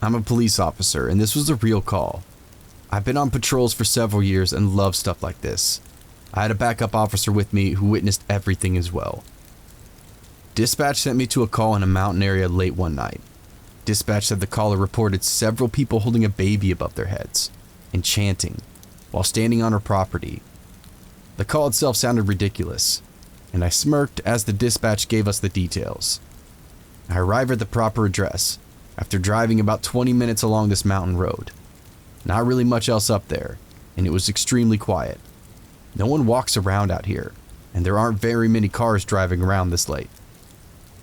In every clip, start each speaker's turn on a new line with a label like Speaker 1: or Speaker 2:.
Speaker 1: I'm a police officer, and this was a real call. I've been on patrols for several years and love stuff like this. I had a backup officer with me who witnessed everything as well. Dispatch sent me to a call in a mountain area late one night. Dispatch said the caller reported several people holding a baby above their heads and chanting while standing on her property. The call itself sounded ridiculous, and I smirked as the dispatch gave us the details. I arrived at the proper address after driving about 20 minutes along this mountain road. Not really much else up there, and it was extremely quiet. No one walks around out here, and there aren't very many cars driving around this late.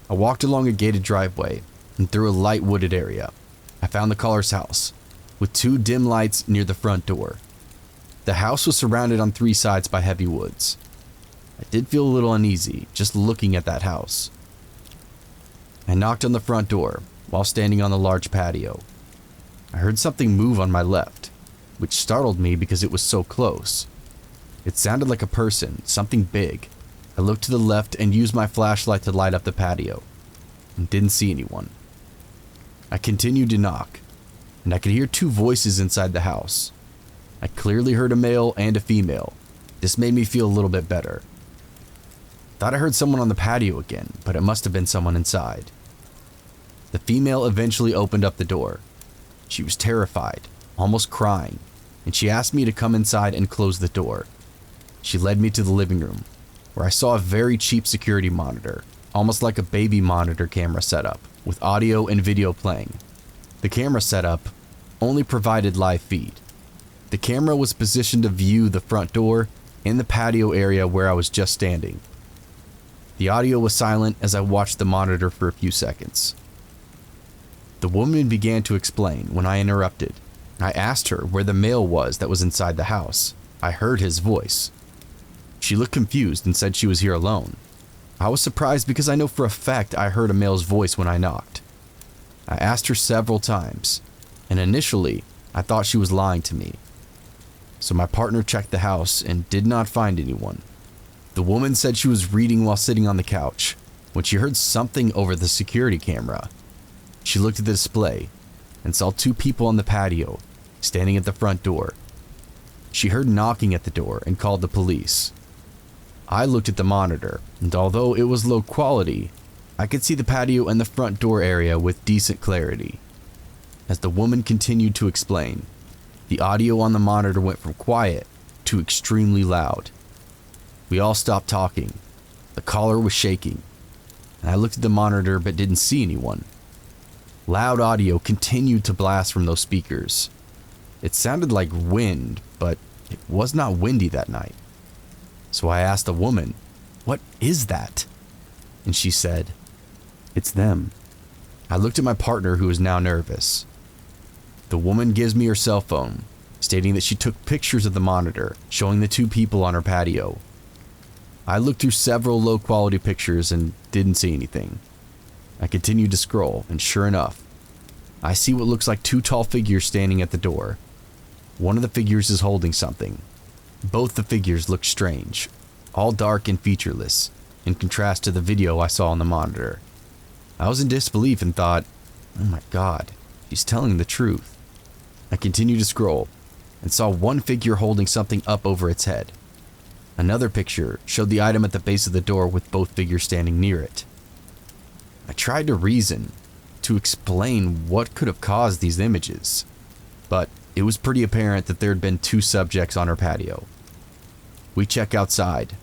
Speaker 1: I walked along a gated driveway and through a light wooded area. I found the caller's house, with 2 dim lights near the front door. The house was surrounded on 3 sides by heavy woods. I did feel a little uneasy just looking at that house. I knocked on the front door while standing on the large patio. I heard something move on my left, which startled me because it was so close. It sounded like a person, something big. I looked to the left and used my flashlight to light up the patio, and didn't see anyone. I continued to knock, and I could hear 2 voices inside the house. I clearly heard a male and a female. This made me feel a little bit better. Thought I heard someone on the patio again, but it must have been someone inside. The female eventually opened up the door. She was terrified, almost crying, and she asked me to come inside and close the door. She led me to the living room, where I saw a very cheap security monitor, almost like a baby monitor camera setup, with audio and video playing. The camera setup only provided live feed. The camera was positioned to view the front door and the patio area where I was just standing. The audio was silent as I watched the monitor for a few seconds. The woman began to explain when I interrupted. I asked her where the male was that was inside the house. I heard his voice. She looked confused and said she was here alone. I was surprised because I know for a fact I heard a male's voice when I knocked. I asked her several times, and initially I thought she was lying to me. So my partner checked the house and did not find anyone. The woman said she was reading while sitting on the couch when she heard something over the security camera. She looked at the display and saw 2 people on the patio standing at the front door. She heard knocking at the door and called the police. I looked at the monitor, and although it was low quality, I could see the patio and the front door area with decent clarity. As the woman continued to explain, the audio on the monitor went from quiet to extremely loud. We all stopped talking. The caller was shaking, and I looked at the monitor but didn't see anyone. Loud audio continued to blast from those speakers. It sounded like wind, but it was not windy that night. So I asked the woman, "What is that?" And she said, "It's them." I looked at my partner, who was now nervous. The woman gives me her cell phone, stating that she took pictures of the monitor, showing the 2 people on her patio. I looked through several low-quality pictures and didn't see anything. I continued to scroll, and sure enough, I see what looks like 2 tall figures standing at the door. One of the figures is holding something. Both the figures look strange, all dark and featureless, in contrast to the video I saw on the monitor. I was in disbelief and thought, "Oh my God, she's telling the truth." I continued to scroll and saw one figure holding something up over its head. Another picture showed the item at the base of the door with both figures standing near it. I tried to reason, to explain what could have caused these images, but it was pretty apparent that there had been 2 subjects on our patio. We check outside,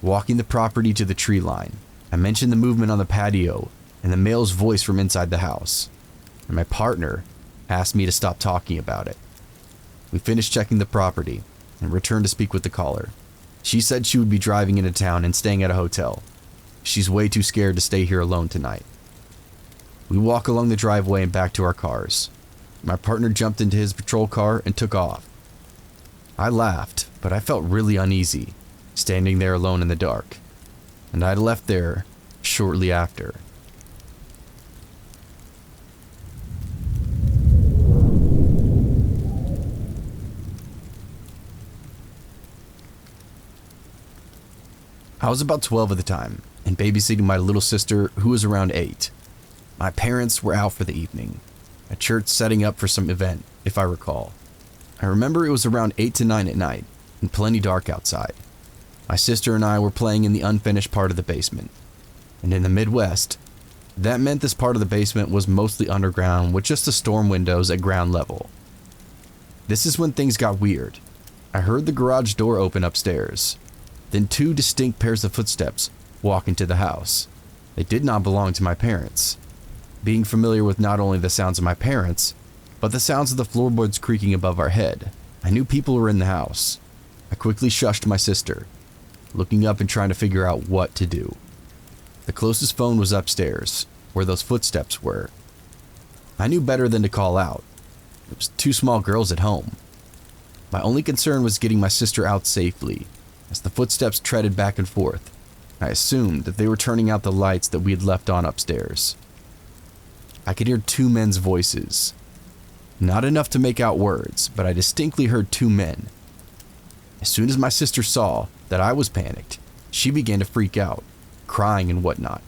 Speaker 1: walking the property to the tree line. I mentioned the movement on the patio and the male's voice from inside the house, and my partner asked me to stop talking about it. We finished checking the property and returned to speak with the caller. She said she would be driving into town and staying at a hotel. She's way too scared to stay here alone tonight. We walk along the driveway and back to our cars. My partner jumped into his patrol car and took off. I laughed, but I felt really uneasy, standing there alone in the dark, and I left there shortly after. I was about 12 at the time, and babysitting my little sister, who was around 8. My parents were out for the evening, a church setting up for some event, if I recall. I remember it was around 8 to 9 at night and plenty dark outside. My sister and I were playing in the unfinished part of the basement. And in the Midwest, that meant this part of the basement was mostly underground with just the storm windows at ground level. This is when things got weird. I heard the garage door open upstairs, then two distinct pairs of footsteps walk into the house. They did not belong to my parents. Being familiar with not only the sounds of my parents, but the sounds of the floorboards creaking above our head, I knew people were in the house. I quickly shushed my sister, looking up and trying to figure out what to do. The closest phone was upstairs, where those footsteps were. I knew better than to call out. It was two small girls at home. My only concern was getting my sister out safely. As the footsteps treaded back and forth, I assumed that they were turning out the lights that we had left on upstairs. I could hear two men's voices. Not enough to make out words, but I distinctly heard two men. As soon as my sister saw that I was panicked, she began to freak out, crying and whatnot.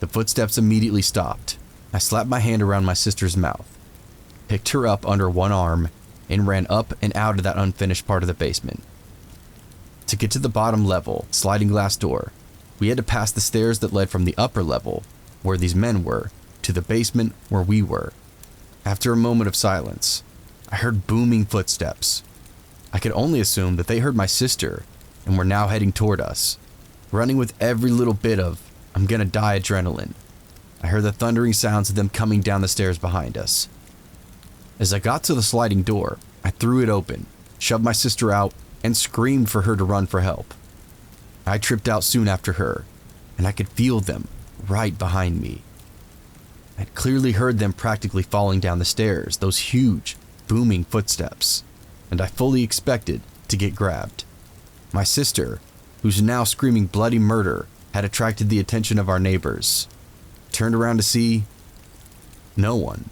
Speaker 1: The footsteps immediately stopped. I slapped my hand around my sister's mouth, picked her up under one arm, and ran up and out of that unfinished part of the basement. To get to the bottom level, sliding glass door, we had to pass the stairs that led from the upper level, where these men were, to the basement where we were. After a moment of silence, I heard booming footsteps. I could only assume that they heard my sister and were now heading toward us, running with every little bit of I'm gonna die adrenaline. I heard the thundering sounds of them coming down the stairs behind us. As I got to the sliding door, I threw it open, shoved my sister out, and screamed for her to run for help. I tripped out soon after her, and I could feel them right behind me. I'd clearly heard them practically falling down the stairs, those huge, booming footsteps, and I fully expected to get grabbed. My sister, who's now screaming bloody murder, had attracted the attention of our neighbors. Turned around to see no one.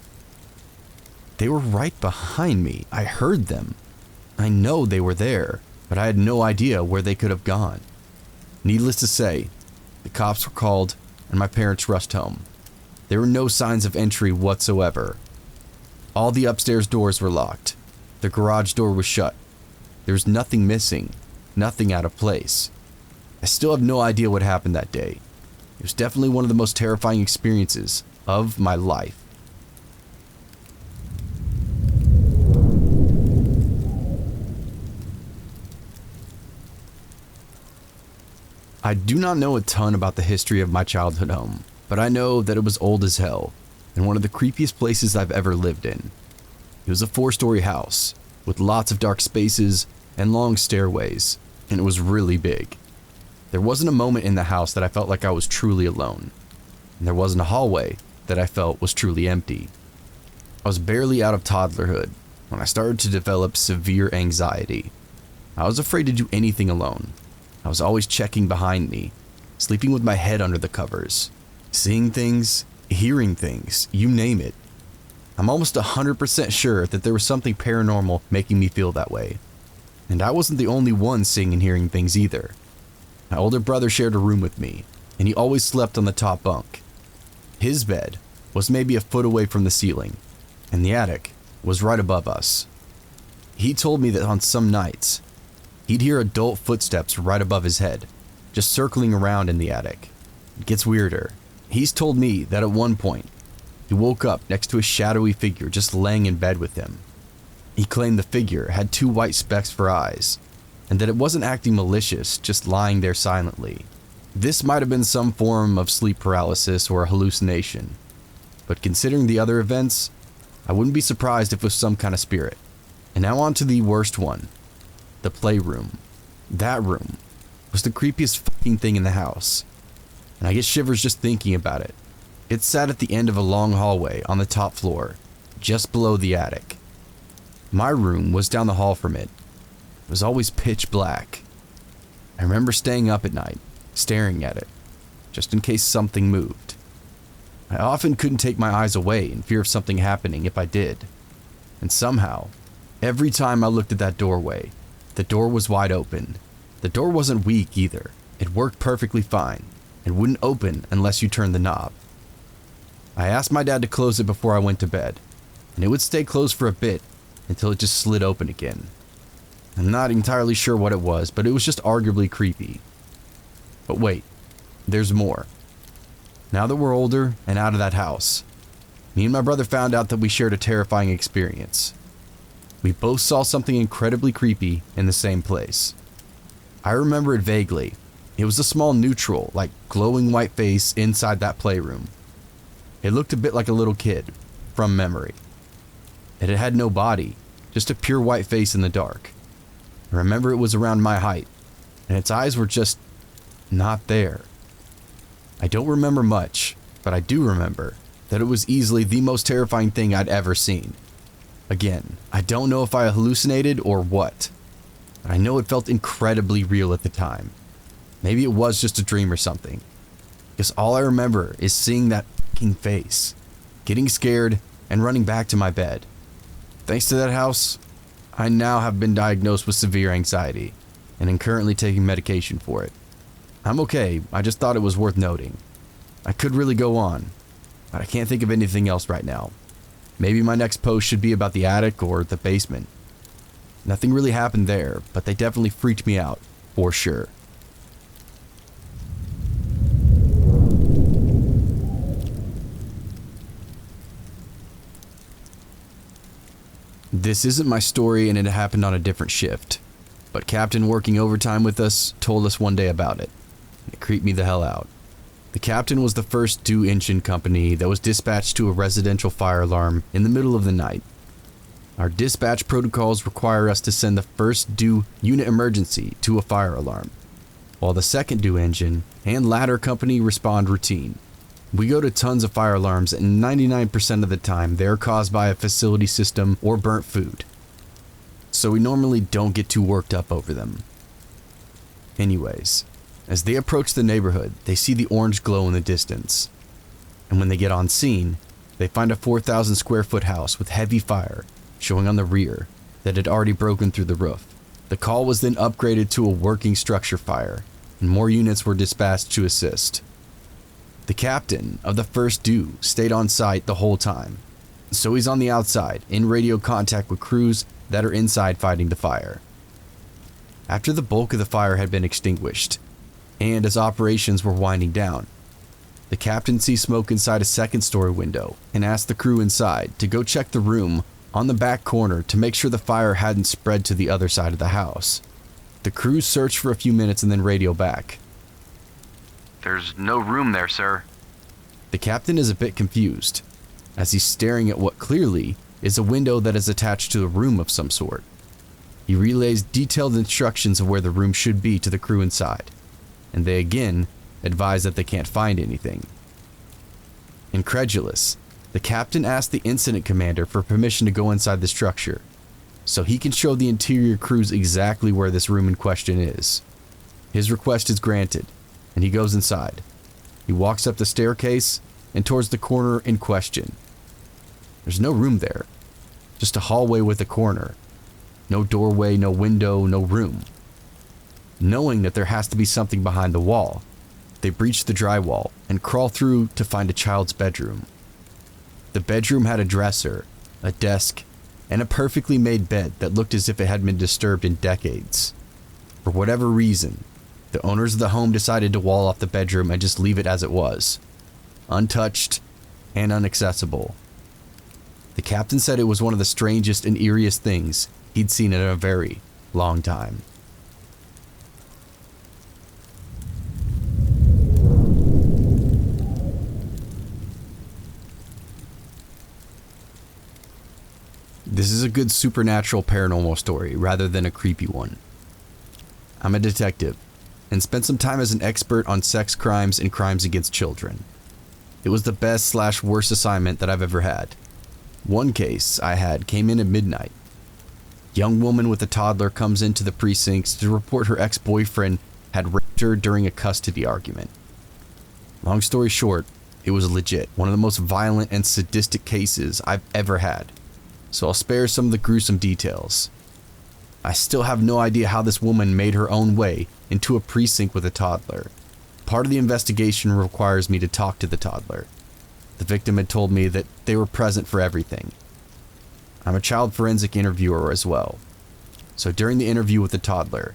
Speaker 1: They were right behind me. I heard them. I know they were there, but I had no idea where they could have gone. Needless to say, the cops were called and my parents rushed home. There were no signs of entry whatsoever. All the upstairs doors were locked. The garage door was shut. There was nothing missing, nothing out of place. I still have no idea what happened that day. It was definitely one of the most terrifying experiences of my life. I do not know a ton about the history of my childhood home, but I know that it was old as hell and one of the creepiest places I've ever lived in. It was a 4-story house with lots of dark spaces and long stairways, and it was really big. There wasn't a moment in the house that I felt like I was truly alone, and there wasn't a hallway that I felt was truly empty. I was barely out of toddlerhood when I started to develop severe anxiety. I was afraid to do anything alone. I was always checking behind me, sleeping with my head under the covers, seeing things, hearing things, you name it. I'm almost 100% sure that there was something paranormal making me feel that way. And I wasn't the only one seeing and hearing things either. My older brother shared a room with me, and he always slept on the top bunk. His bed was maybe a foot away from the ceiling, and the attic was right above us. He told me that on some nights, he'd hear adult footsteps right above his head, just circling around in the attic. It gets weirder. He's told me that at one point, he woke up next to a shadowy figure just laying in bed with him. He claimed the figure had 2 white specks for eyes, and that it wasn't acting malicious, just lying there silently. This might have been some form of sleep paralysis or a hallucination, but considering the other events, I wouldn't be surprised if it was some kind of spirit. And now on to the worst one, the playroom. That room was the creepiest fucking thing in the house, and I get shivers just thinking about it. It sat at the end of a long hallway on the top floor, just below the attic. My room was down the hall from it. It was always pitch black. I remember staying up at night, staring at it, just in case something moved. I often couldn't take my eyes away in fear of something happening if I did. And somehow, every time I looked at that doorway, the door was wide open. The door wasn't weak either. It worked perfectly fine. It wouldn't open unless you turned the knob. I asked my dad to close it before I went to bed, and it would stay closed for a bit until it just slid open again. I'm not entirely sure what it was, but it was just arguably creepy. But wait, there's more. Now that we're older and out of that house, me and my brother found out that we shared a terrifying experience. We both saw something incredibly creepy in the same place. I remember it vaguely. It was a small neutral, like glowing white face inside that playroom. It looked a bit like a little kid, from memory. It had no body, just a pure white face in the dark. I remember it was around my height, and its eyes were just not there. I don't remember much, but I do remember that it was easily the most terrifying thing I'd ever seen. Again, I don't know if I hallucinated or what, but I know it felt incredibly real at the time. Maybe it was just a dream or something, because all I remember is seeing that fucking face, getting scared, and running back to my bed. Thanks to that house, I now have been diagnosed with severe anxiety, and am currently taking medication for it. I'm okay, I just thought it was worth noting. I could really go on, but I can't think of anything else right now. Maybe my next post should be about the attic or the basement. Nothing really happened there, but they definitely freaked me out, for sure. This isn't my story and it happened on a different shift, but Captain working overtime with us told us one day about it. It creeped me the hell out. The captain was the first due engine company that was dispatched to a residential fire alarm in the middle of the night. Our dispatch protocols require us to send the first due unit emergency to a fire alarm, while the second due engine and ladder company respond routine. We go to tons of fire alarms and 99% of the time they're caused by a facility system or burnt food, so we normally don't get too worked up over them. Anyways, as they approach the neighborhood, they see the orange glow in the distance, and when they get on scene, they find a 4,000 square foot house with heavy fire showing on the rear that had already broken through the roof. The call was then upgraded to a working structure fire, and more units were dispatched to assist. The captain of the first due stayed on site the whole time, so he's on the outside in radio contact with crews that are inside fighting the fire. After the bulk of the fire had been extinguished, and as operations were winding down, the captain sees smoke inside a second-story window and asks the crew inside to go check the room on the back corner to make sure the fire hadn't spread to the other side of the house. The crew search for a few minutes and then radio back.
Speaker 2: "There's no room there, sir."
Speaker 1: The captain is a bit confused, as he's staring at what clearly is a window that is attached to a room of some sort. He relays detailed instructions of where the room should be to the crew inside, and they again advise that they can't find anything. Incredulous, the captain asks the incident commander for permission to go inside the structure, so he can show the interior crews exactly where this room in question is. His request is granted, and he goes inside. He walks up the staircase and towards the corner in question. There's no room there, just a hallway with a corner. No doorway, no window, no room. Knowing that there has to be something behind the wall, they breach the drywall and crawl through to find a child's bedroom. The bedroom had a dresser, a desk, and a perfectly made bed that looked as if it had been disturbed in decades. For whatever reason, the owners of the home decided to wall off the bedroom and just leave it as it was, untouched and inaccessible. The captain said it was one of the strangest and eeriest things he'd seen in a very long time. This is a good supernatural paranormal story rather than a creepy one. I'm a detective and spent some time as an expert on sex crimes and crimes against children. It was the best/worst assignment that I've ever had. One case I had came in at midnight. Young woman with a toddler comes into the precincts to report her ex-boyfriend had raped her during a custody argument. Long story short, it was legit one of the most violent and sadistic cases I've ever had, so I'll spare some of the gruesome details. I still have no idea how this woman made her own way into a precinct with a toddler. Part of the investigation requires me to talk to the toddler. The victim had told me that they were present for everything. I'm a child forensic interviewer as well. So during the interview with the toddler,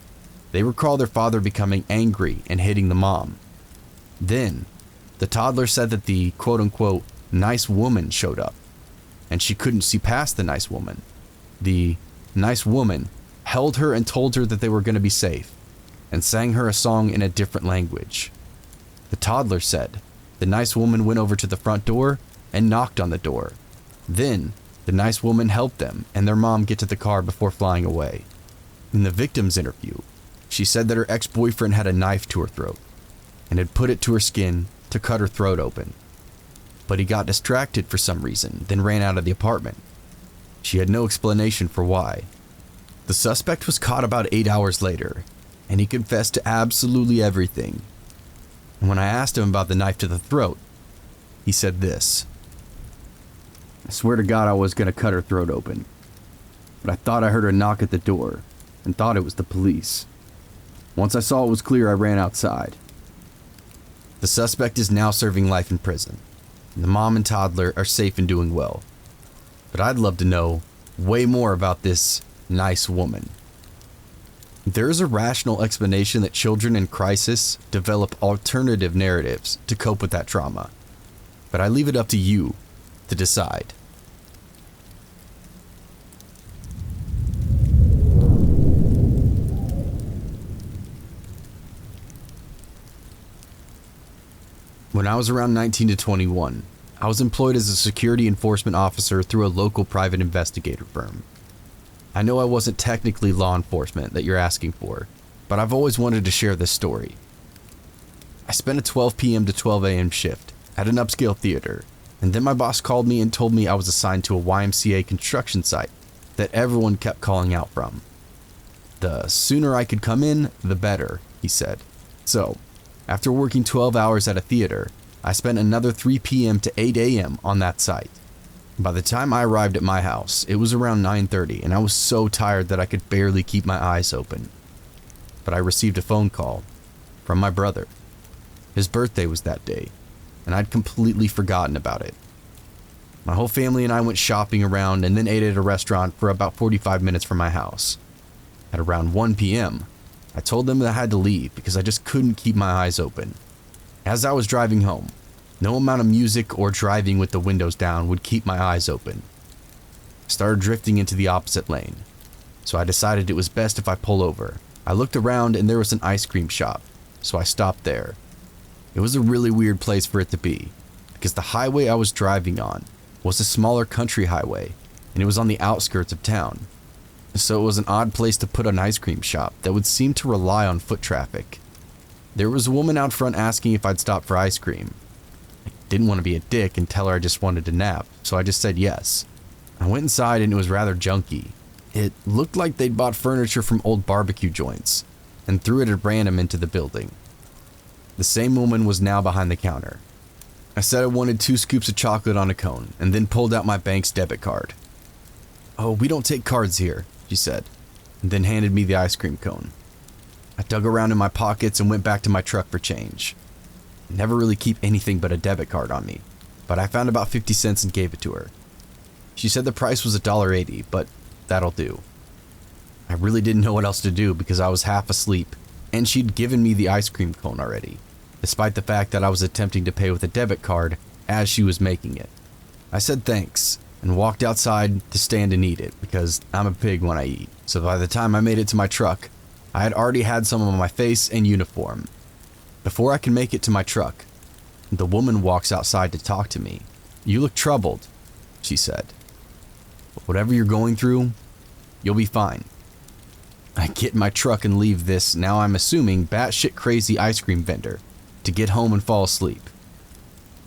Speaker 1: they recall their father becoming angry and hitting the mom. Then, the toddler said that the quote-unquote nice woman showed up, and she couldn't see past the nice woman. The nice woman held her and told her that they were going to be safe, and sang her a song in a different language. The toddler said the nice woman went over to the front door and knocked on the door. Then, the nice woman helped them and their mom get to the car before flying away. In the victim's interview, she said that her ex-boyfriend had a knife to her throat and had put it to her skin to cut her throat open. But he got distracted for some reason, then ran out of the apartment. She had no explanation for why. The suspect was caught about 8 hours later, and he confessed to absolutely everything. And when I asked him about the knife to the throat, he said this: "I swear to God I was going to cut her throat open. But I thought I heard a knock at the door and thought it was the police. Once I saw it was clear, I ran outside." The suspect is now serving life in prison, and the mom and toddler are safe and doing well. But I'd love to know way more about this nice woman. There is a rational explanation that children in crisis develop alternative narratives to cope with that trauma, but I leave it up to you to decide. When I was around 19 to 21, I was employed as a security enforcement officer through a local private investigator firm. I know I wasn't technically law enforcement that you're asking for, but I've always wanted to share this story. I spent a 12 p.m. to 12 a.m. shift at an upscale theater, and then my boss called me and told me I was assigned to a YMCA construction site that everyone kept calling out from. The sooner I could come in, the better, he said. So, after working 12 hours at a theater, I spent another 3 p.m. to 8 a.m. on that site. By the time I arrived at my house, it was around 9:30 and I was so tired that I could barely keep my eyes open. But I received a phone call from my brother. His birthday was that day, and I'd completely forgotten about it. My whole family and I went shopping around and then ate at a restaurant for about 45 minutes from my house. At around 1 p.m., I told them that I had to leave because I just couldn't keep my eyes open. As I was driving home, no amount of music or driving with the windows down would keep my eyes open. I started drifting into the opposite lane, so I decided it was best if I pull over. I looked around and there was an ice cream shop, so I stopped there. It was a really weird place for it to be, because the highway I was driving on was a smaller country highway, and it was on the outskirts of town. So it was an odd place to put an ice cream shop that would seem to rely on foot traffic. There was a woman out front asking if I'd stop for ice cream. I didn't want to be a dick and tell her I just wanted to nap, so I just said yes. I went inside and it was rather junky. It looked like they'd bought furniture from old barbecue joints and threw it at random into the building. The same woman was now behind the counter. I said I wanted 2 scoops of chocolate on a cone and then pulled out my bank's debit card. "Oh, we don't take cards here," she said, and then handed me the ice cream cone. I dug around in my pockets and went back to my truck for change. I never really keep anything but a debit card on me, but I found about 50 cents and gave it to her. She said the price was $1.80, but that'll do. I really didn't know what else to do because I was half asleep, and she'd given me the ice cream cone already, despite the fact that I was attempting to pay with a debit card as she was making it. I said thanks and walked outside to stand and eat it because I'm a pig when I eat. So by the time I made it to my truck, I had already had some on my face and uniform. Before I can make it to my truck, the woman walks outside to talk to me. "You look troubled," she said. "But whatever you're going through, you'll be fine." I get in my truck and leave this, now I'm assuming, batshit crazy ice cream vendor to get home and fall asleep.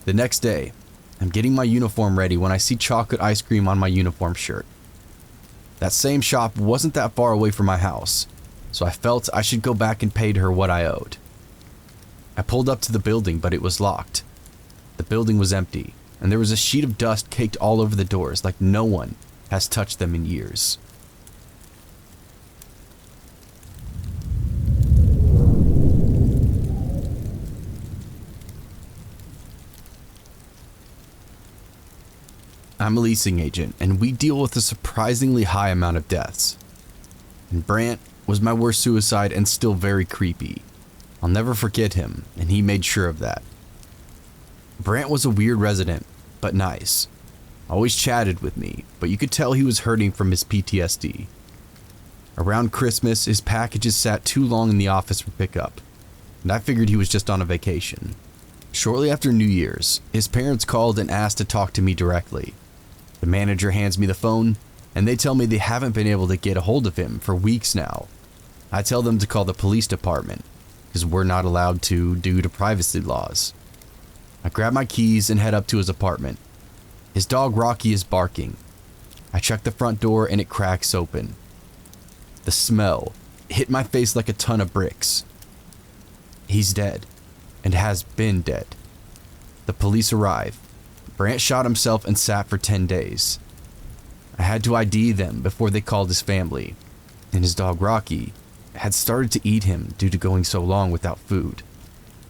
Speaker 1: The next day, I'm getting my uniform ready when I see chocolate ice cream on my uniform shirt. That same shop wasn't that far away from my house, so I felt I should go back and pay her what I owed. I pulled up to the building, but it was locked. The building was empty, and there was a sheet of dust caked all over the doors like no one has touched them in years. I'm a leasing agent, and we deal with a surprisingly high amount of deaths. And Brant was my worst suicide and still very creepy. I'll never forget him, and he made sure of that. Brant was a weird resident, but nice. Always chatted with me, but you could tell he was hurting from his PTSD. Around Christmas, his packages sat too long in the office for pickup, and I figured he was just on a vacation. Shortly after New Year's, his parents called and asked to talk to me directly. The manager hands me the phone, and they tell me they haven't been able to get a hold of him for weeks now. I tell them to call the police department, because we're not allowed to due to privacy laws. I grab my keys and head up to his apartment. His dog Rocky is barking. I check the front door and it cracks open. The smell hit my face like a ton of bricks. He's dead, and has been dead. The police arrive. Brant shot himself and sat for 10 days. I had to ID them before they called his family, and his dog Rocky had started to eat him due to going so long without food.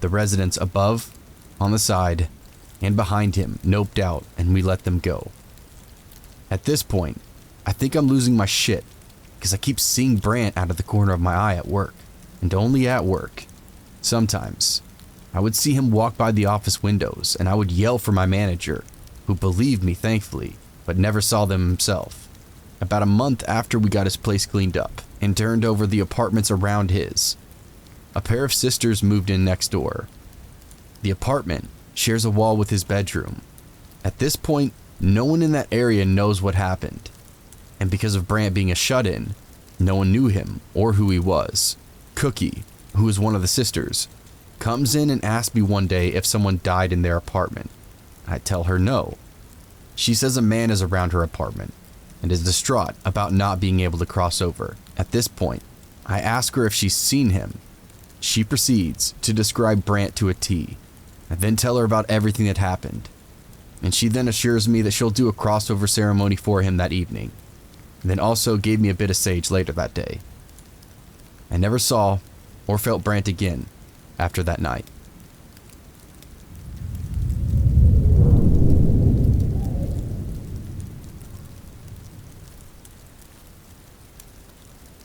Speaker 1: The residents above, on the side, and behind him noped out, and we let them go. At this point, I think I'm losing my shit because I keep seeing Brant out of the corner of my eye at work, and only at work. Sometimes, I would see him walk by the office windows, and I would yell for my manager, who believed me thankfully, but never saw them himself. About a month after we got his place cleaned up and turned over the apartments around his, a pair of sisters moved in next door. The apartment shares a wall with his bedroom. At this point, no one in that area knows what happened. And because of Brant being a shut-in, no one knew him or who he was. Cookie, who is one of the sisters, comes in and asks me one day if someone died in their apartment. I tell her no. She says a man is around her apartment and is distraught about not being able to cross over. At this point, I ask her if she's seen him. She proceeds to describe Brant to a T. I then tell her about everything that happened, and she then assures me that she'll do a crossover ceremony for him that evening, and then also gave me a bit of sage later that day. I never saw or felt Brant again after that night.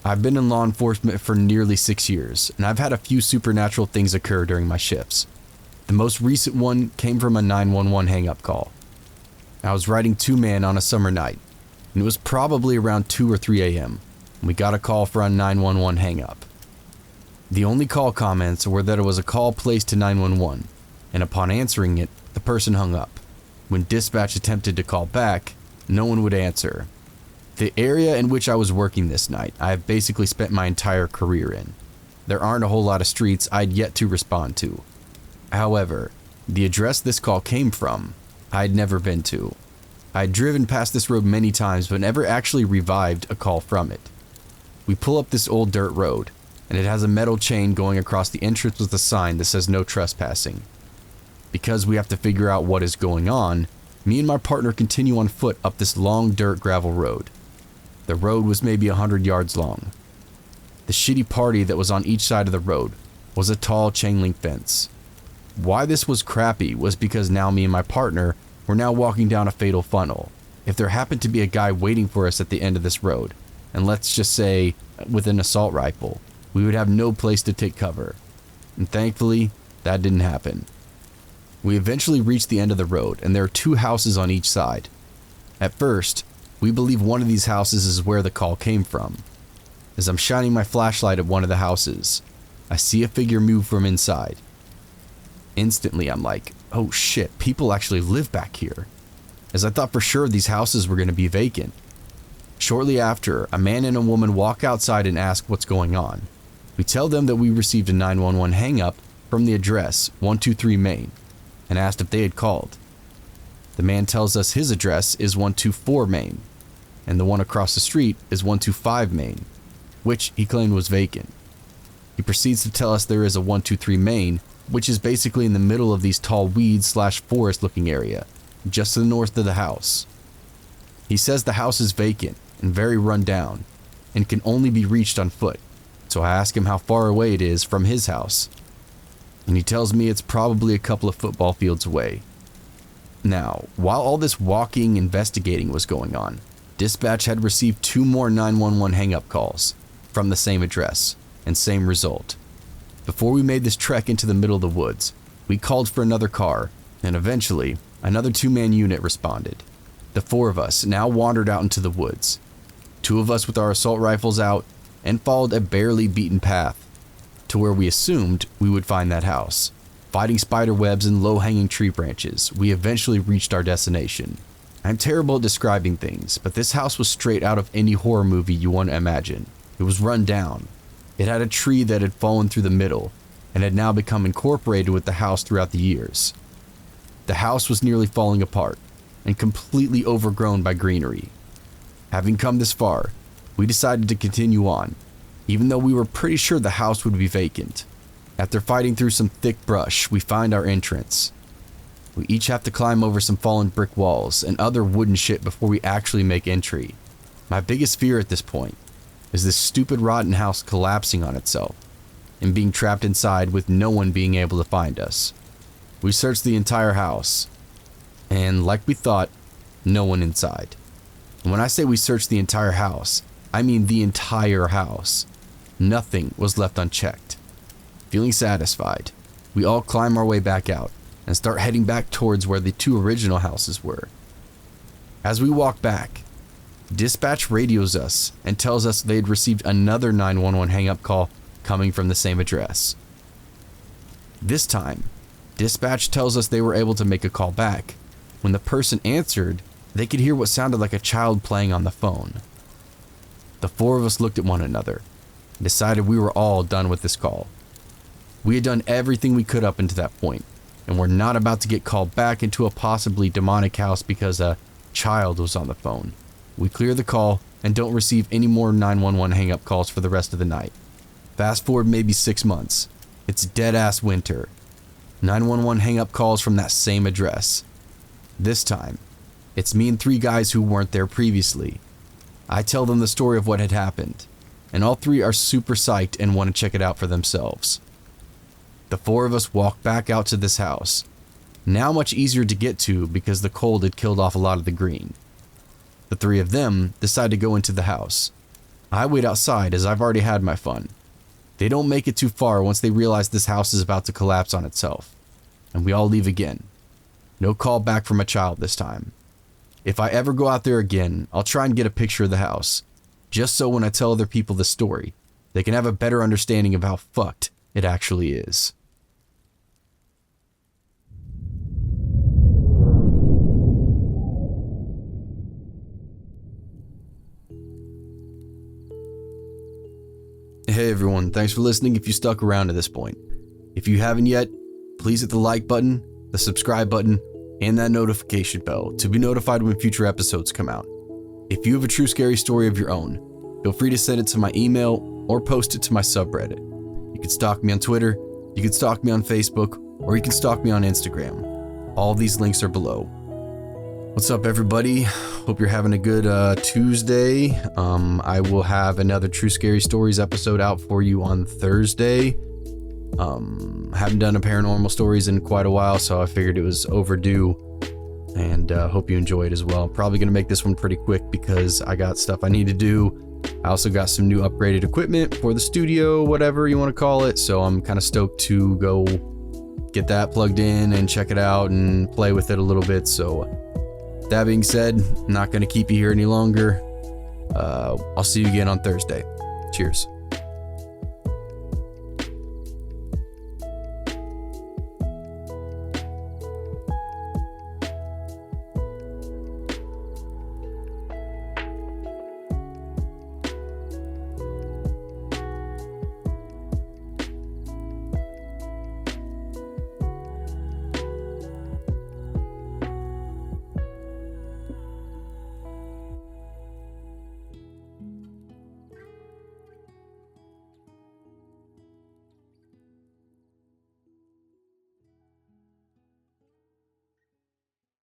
Speaker 1: I've been in law enforcement for nearly 6 years, and I've had a few supernatural things occur during my shifts. The most recent one came from a 911 hang-up call. I was riding two-man on a summer night, and it was probably around 2 or 3 a.m. when we got a call for a 911 hang-up. The only call comments were that it was a call placed to 911, and upon answering it, the person hung up. When dispatch attempted to call back, no one would answer. The area in which I was working this night, I have basically spent my entire career in. There aren't a whole lot of streets I'd yet to respond to. However, the address this call came from, I'd never been to. I'd driven past this road many times but never actually revived a call from it. We pull up this old dirt road, and it has a metal chain going across the entrance with a sign that says no trespassing. Because we have to figure out what is going on, me and my partner continue on foot up this long dirt gravel road. The road was maybe 100 yards long. The shitty party that was on each side of the road was a tall chain link fence. Why this was crappy was because now me and my partner were now walking down a fatal funnel. If there happened to be a guy waiting for us at the end of this road, and let's just say with an assault rifle, we would have no place to take cover. And thankfully, that didn't happen. We eventually reached the end of the road, and there are 2 houses on each side. At first, we believe one of these houses is where the call came from. As I'm shining my flashlight at one of the houses, I see a figure move from inside. Instantly, I'm like, oh shit, people actually live back here, as I thought for sure these houses were going to be vacant. Shortly after, a man and a woman walk outside and ask what's going on. We tell them that we received a 911 hang-up from the address 123 Main and asked if they had called. The man tells us his address is 124 Main, and the one across the street is 125 Main, which he claimed was vacant. He proceeds to tell us there is a 123 Main, which is basically in the middle of these tall weeds/forest looking area, just to the north of the house. He says the house is vacant and very run down, and can only be reached on foot, so I ask him how far away it is from his house, and he tells me it's probably a couple of football fields away. Now, while all this walking investigating was going on, dispatch had received 2 more 911 hang-up calls from the same address and same result. Before we made this trek into the middle of the woods, we called for another car, and eventually, another 2-man unit responded. The 4 of us now wandered out into the woods, 2 of us with our assault rifles out, and followed a barely beaten path to where we assumed we would find that house. Fighting spider webs and low-hanging tree branches, we eventually reached our destination. I'm terrible at describing things, but this house was straight out of any horror movie you want to imagine. It was run down. It had a tree that had fallen through the middle and had now become incorporated with the house throughout the years. The house was nearly falling apart and completely overgrown by greenery. Having come this far, we decided to continue on, even though we were pretty sure the house would be vacant. After fighting through some thick brush, we find our entrance. We each have to climb over some fallen brick walls and other wooden shit before we actually make entry. My biggest fear at this point is this stupid rotten house collapsing on itself and being trapped inside with no one being able to find us. We searched the entire house, and like we thought, no one inside. And when I say we searched the entire house, I mean the entire house. Nothing was left unchecked. Feeling satisfied, we all climb our way back out and start heading back towards where the 2 original houses were. As we walk back, dispatch radios us and tells us they had received another 911 hang-up call coming from the same address. This time, dispatch tells us they were able to make a call back. When the person answered, they could hear what sounded like a child playing on the phone. The 4 of us looked at one another and decided we were all done with this call. We had done everything we could up until that point, and we're not about to get called back into a possibly demonic house because a child was on the phone. We clear the call and don't receive any more 911 hang-up calls for the rest of the night. Fast forward maybe 6 months. It's dead-ass winter. 911 hang-up calls from that same address. This time, it's me and 3 guys who weren't there previously. I tell them the story of what had happened, and all 3 are super psyched and want to check it out for themselves. The 4 of us walk back out to this house, now much easier to get to because the cold had killed off a lot of the green. The 3 of them decide to go into the house. I wait outside as I've already had my fun. They don't make it too far once they realize this house is about to collapse on itself, and we all leave again. No call back from a child this time. If I ever go out there again, I'll try and get a picture of the house, just so when I tell other people the story, they can have a better understanding of how fucked it actually is. Hey everyone, thanks for listening if you stuck around to this point. If you haven't yet, please hit the like button, the subscribe button, and that notification bell to be notified when future episodes come out. If you have a true scary story of your own, feel free to send it to my email or post it to my subreddit. You can stalk me on Twitter, you can stalk me on Facebook, or you can stalk me on Instagram. All these links are below. What's up everybody? Hope you're having a good Tuesday. I will have another True Scary Stories episode out for you on Thursday. Haven't done a Paranormal Stories in quite a while, so I figured it was overdue, and hope you enjoy it as well. I'm probably going to make this one pretty quick because I got stuff I need to do. I also got some new upgraded equipment for the studio, whatever you want to call it, so I'm kind of stoked to go get that plugged in and check it out and play with it a little bit. So that being said, I'm not going to keep you here any longer. I'll see you again on Thursday. Cheers.